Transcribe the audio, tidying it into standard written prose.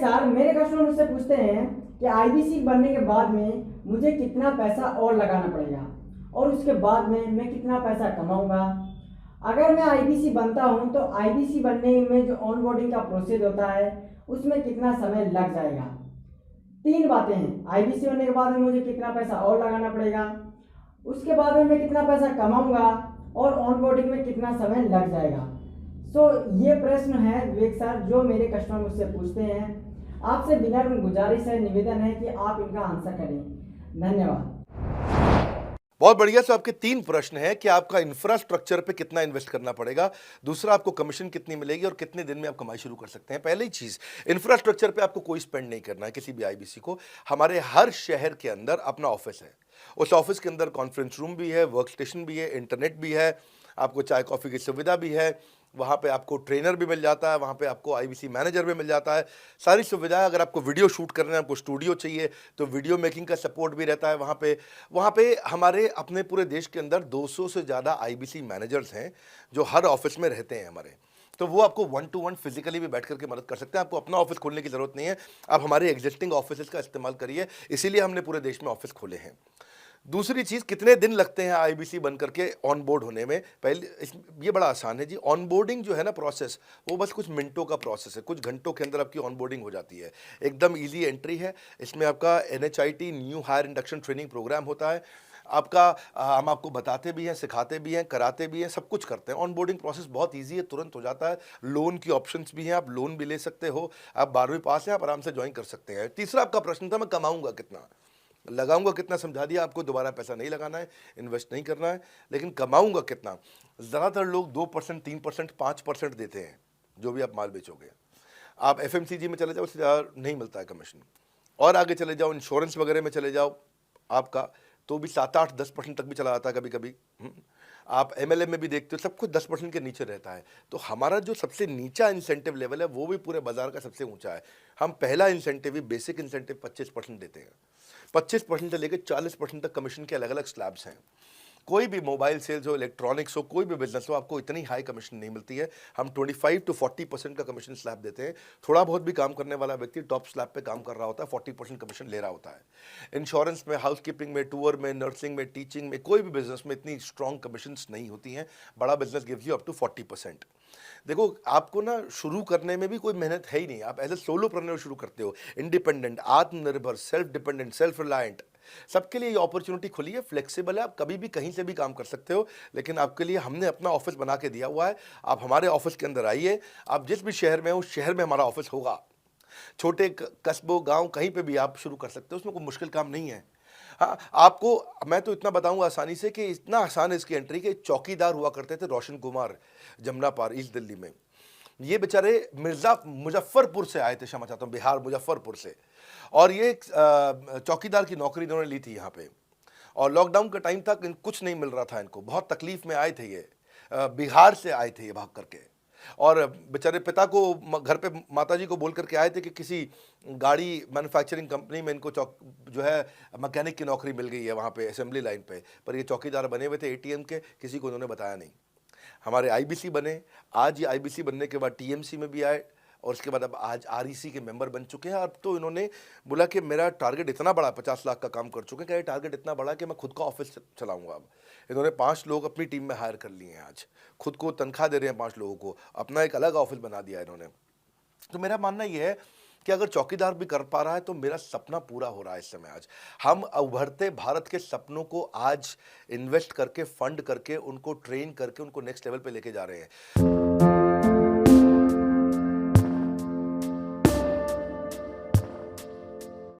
Sir, मेरे customer मुझसे पूछते हैं कि आईबीसी बनने के बाद में मुझे कितना पैसा और लगाना पड़ेगा और उसके बाद में मैं कितना पैसा कमाऊंगा। अगर मैं आईबीसी बनता हूं तो आईबीसी बनने में जो ऑनबोर्डिंग का प्रोसेस होता है उसमें कितना समय लग जाएगा। तीन बातें हैं, आईबीसी बनने के बाद में मुझे कितना पैसा और लगाना पड़ेगा, उसके बाद में मैं कितना पैसा कमाऊंगा और ऑनबोर्डिंग में कितना समय लग जाएगा। ये प्रश्न है विवेक सर जो मेरे कस्टमर मुझसे पूछते हैं। आपसे विनम्र गुजारिश है, निवेदन है कि आप इनका आंसर करें। धन्यवाद। बहुत बढ़िया। सो आपके तीन प्रश्न हैं कि आपका इंफ्रास्ट्रक्चर पे कितना इन्वेस्ट करना पड़ेगा, दूसरा आपको कमीशन कितनी मिलेगी और कितने दिन में आप कमाई शुरू कर सकते हैं। पहली चीज, इंफ्रास्ट्रक्चर पे आपको कोई स्पेंड नहीं करना है किसी भी आईबीसी को। हमारे हर शहर के अंदर अपना ऑफिस है, उस ऑफिस के अंदर कॉन्फ्रेंस रूम भी है, वर्क स्टेशन भी है, इंटरनेट भी है, आपको चाय कॉफी की सुविधा भी है, वहाँ पे आपको ट्रेनर भी मिल जाता है, वहाँ पे आपको आईबीसी मैनेजर भी मिल जाता है, सारी सुविधाएं। अगर आपको वीडियो शूट करना है, आपको स्टूडियो चाहिए तो वीडियो मेकिंग का सपोर्ट भी रहता है वहाँ पे हमारे अपने पूरे देश के अंदर 200 से ज़्यादा आईबीसी मैनेजर्स हैं जो हर ऑफिस में रहते हैं हमारे। तो वो आपको 1-to-1 फिजिकली भी बैठ करके मदद कर सकते हैं। आपको अपना ऑफिस खोलने की जरूरत नहीं है, आप हमारे एग्जिस्टिंग ऑफिस का इस्तेमाल करिए, इसीलिए हमने पूरे देश में ऑफिस खोले हैं। दूसरी चीज, कितने दिन लगते हैं आईबीसी बन करके ऑन बोर्ड होने में। ये बड़ा आसान है जी। ऑन बोर्डिंग जो है ना प्रोसेस, वो बस कुछ मिनटों का प्रोसेस है, कुछ घंटों के अंदर आपकी ऑन बोर्डिंग हो जाती है। एकदम इजी एंट्री है। इसमें आपका NHIT new hire induction training program होता है आपका। हम आपको बताते भी हैं, सिखाते भी हैं, कराते भी हैं, सब कुछ करते हैं। ऑन बोर्डिंग प्रोसेस बहुत ईजी है, तुरंत हो जाता है। लोन की ऑप्शंस भी हैं, आप लोन भी ले सकते हो। आप 12वीं पास हैं, आप आराम से ज्वाइन कर सकते हैं। तीसरा आपका प्रश्न था मैं कमाऊंगा कितना, लगाऊंगा कितना, समझा दिया आपको। दोबारा पैसा नहीं लगाना है, इन्वेस्ट नहीं करना है, लेकिन कमाऊंगा कितना। ज़्यादातर लोग 2%, 3%, 5% देते हैं जो भी आप माल बेचोगे। आप एफएमसीजी में चले जाओ, उससे ज़्यादा नहीं मिलता है कमीशन। और आगे चले जाओ, इंश्योरेंस वगैरह में चले जाओ आपका, तो भी 7-8-10% तक भी चला जाता है कभी कभी। आप एमएलए में भी देखते हो, सब कुछ 10% के नीचे रहता है। तो हमारा जो सबसे नीचा इंसेंटिव लेवल है वो भी पूरे बाजार का सबसे ऊंचा है। हम पहला इंसेंटिव ही बेसिक इंसेंटिव 25% देते हैं। 25% से लेकर 40% तक कमीशन के अलग अलग स्लैब्स हैं। कोई भी मोबाइल सेल्स हो, इलेक्ट्रॉनिक्स हो, कोई भी बिजनेस हो, आपको इतनी हाई कमीशन नहीं मिलती है। हम 25-40% का कमीशन स्लैब देते हैं। थोड़ा बहुत भी काम करने वाला व्यक्ति टॉप स्लैब पे काम कर रहा होता है, 40% कमीशन ले रहा होता है। इंश्योरेंस में, हाउसकीपिंग में, टूर में, नर्सिंग में, टीचिंग में, कोई भी बिजनेस में इतनी स्ट्रॉन्ग कमीशन नहीं होती हैं। बड़ा business gives you up to 40%। देखो, आपको ना शुरू करने में भी कोई मेहनत है ही नहीं। आप एज ए सोलोप्रेन्योर शुरू करते हो, इंडिपेंडेंट, आत्मनिर्भर, सेल्फ डिपेंडेंट, सेल्फ रिलायंट। सबके लिए ये अपॉर्चुनिटी खुली है, फ्लेक्सिबल है, आप कभी भी कहीं से भी काम कर सकते हो। लेकिन आपके लिए हमने अपना ऑफिस बना के दिया हुआ है। आप हमारे ऑफिस के अंदर आइए, आप जिस भी शहर में हो उस शहर में हमारा ऑफिस होगा। छोटे कस्बों, गांव, कहीं पे भी आप शुरू कर सकते हो, उसमें कोई मुश्किल काम नहीं है। हाँ, आपको मैं तो इतना बताऊंगा आसानी से कि इतना आसान है इसकी एंट्री कि चौकीदार हुआ करते थे रोशन कुमार, जमुना पार, ईस्ट दिल्ली में। ये बेचारे मुजफ्फरपुर से आए थे, क्षमा चाहता हूँ, बिहार मुजफ्फरपुर से। और ये चौकीदार की नौकरी इन्होंने ली थी यहाँ पे। और लॉकडाउन का टाइम था, कुछ नहीं मिल रहा था इनको, बहुत तकलीफ में आए थे ये। बिहार से आए थे ये भाग करके। और बेचारे पिता को घर पे माताजी को बोल करके आए थे कि किसी गाड़ी मैन्युफैक्चरिंग कंपनी में इनको जो है मैकेनिक की नौकरी मिल गई है वहाँ पे असेंबली लाइन पे। पर ये चौकीदार बने हुए थे एटीएम के, किसी को उन्होंने बताया नहीं। हमारे आईबीसी बने, आज ये आईबीसी बनने के बाद टीएमसी में भी आए, और उसके बाद अब आज आरईसी के मेंबर बन चुके हैं। अब तो इन्होंने बोला कि मेरा टारगेट इतना बड़ा, 50 लाख का काम कर चुके हैं, कि ये टारगेट इतना बड़ा कि मैं खुद का ऑफिस चलाऊंगा। अब इन्होंने 5 लोग अपनी टीम में हायर कर लिए हैं, आज खुद को तनख्वाह दे रहे हैं 5 लोगों को, अपना एक अलग ऑफिस बना दिया इन्होंने। तो मेरा मानना यह है कि अगर चौकीदार भी कर पा रहा है तो मेरा सपना पूरा हो रहा है इस समय। आज हम उभरते भारत के सपनों को आज इन्वेस्ट करके, फंड करके, उनको ट्रेन करके, उनको नेक्स्ट लेवल पे लेके जा रहे हैं।